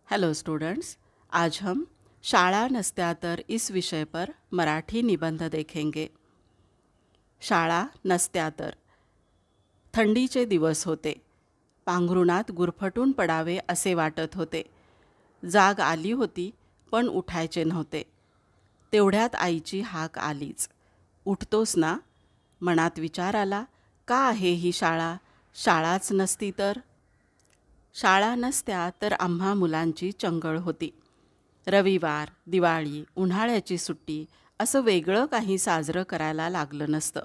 Hello students, आज हम शाळा नसत्या तर इस विषय पर मराठी निबंध देखेंगे। शाळा नसत्या तर। थंडीचे दिवस होते। पांघरुणात गुरफटून पडावे असे वाटत होते। जाग आली होती पण उठायचे नव्हते। तेवढ्यात आईची हाक आलीच, उठतोस ना? मनात विचार आला, का आहे ही शाळा? शाळाच नसती तर? शाळा नसत्या तर आम्हा मुलांची चंगळ होती। रविवार, दिवाळी, उन्हाळ्याची सुट्टी असं वेगळं काही साजरं करायला लागलं नसतं,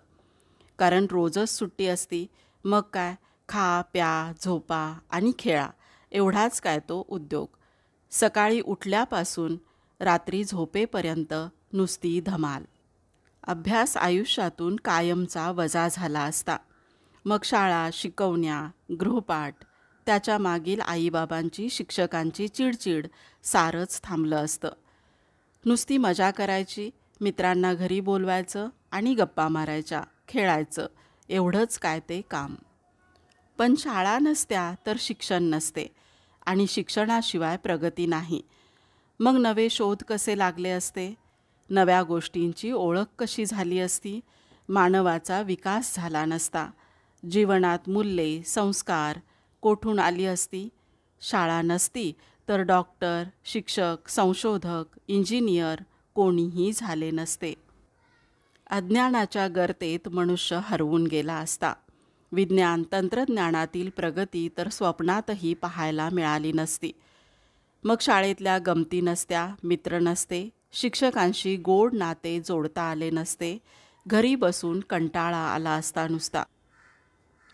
कारण रोजच सुट्टी असती। मग काय, खा प्या झोपा आणि खेळा एवढाच काय तो उद्योग। सकाळी उठल्यापासून रात्री झोपेपर्यंत नुसती धमाल। अभ्यास आयुष्यातून कायमचा वजा झाला असता। मग शाळा, शिकवण्या, गृहपाठ, त्याच्या मागील आईबाबांची, शिक्षकांची चिडचिड सारंच थांबलं असतं। नुसती मजा करायची, मित्रांना घरी बोलवायचं आणि गप्पा मारायच्या, खेळायचं एवढंच काय ते काम। पण शाळा नसत्या तर शिक्षण नसते आणि शिक्षणाशिवाय प्रगती नाही। मग नवे शोध कसे लागले असते? नव्या गोष्टींची ओळख कशी झाली असती? मानवाचा विकास झाला नसता। जीवनात मूल्ये, संस्कार कोठून आली असती? शाळा नसती तर डॉक्टर, शिक्षक, संशोधक, इंजिनियर कोणीही झाले नसते। अज्ञानाच्या गर्तेत मनुष्य हरवून गेला असता। विज्ञान तंत्रज्ञानातील प्रगती तर स्वप्नातही पाहायला मिळाली नसती। मग शाळेतल्या गमती नसत्या, मित्र नसते, शिक्षकांशी गोड नाते जोडता आले नसते, घरी बसून कंटाळा आला असता नुसता।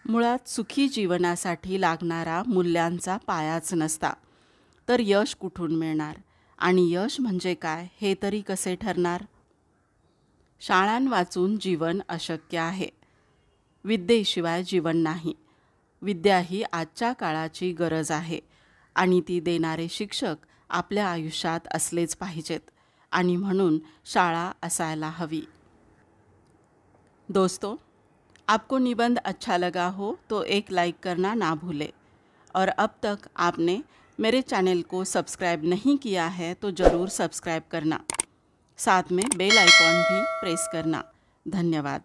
मुळात सुखी जीवनासाठी लागणारा मूल्यांचा पायाच नसता, तर यश कुठून मिळणार? आणि यश म्हणजे काय हे तरी कसे ठरणार? शाळांवाचून जीवन अशक्य आहे। विद्येशिवाय जीवन नाही। विद्या ही आजच्या काळाची गरज आहे आणि ती देणारे शिक्षक आपल्या आयुष्यात असलेच पाहिजेत आणि म्हणून शाळा असायला हवी। दोस्तों, आपको निबंध अच्छा लगा हो तो एक लाइक करना ना भूलें और अब तक आपने मेरे चैनल को सब्सक्राइब नहीं किया है तो ज़रूर सब्सक्राइब करना, साथ में बेल आइकॉन भी प्रेस करना। धन्यवाद।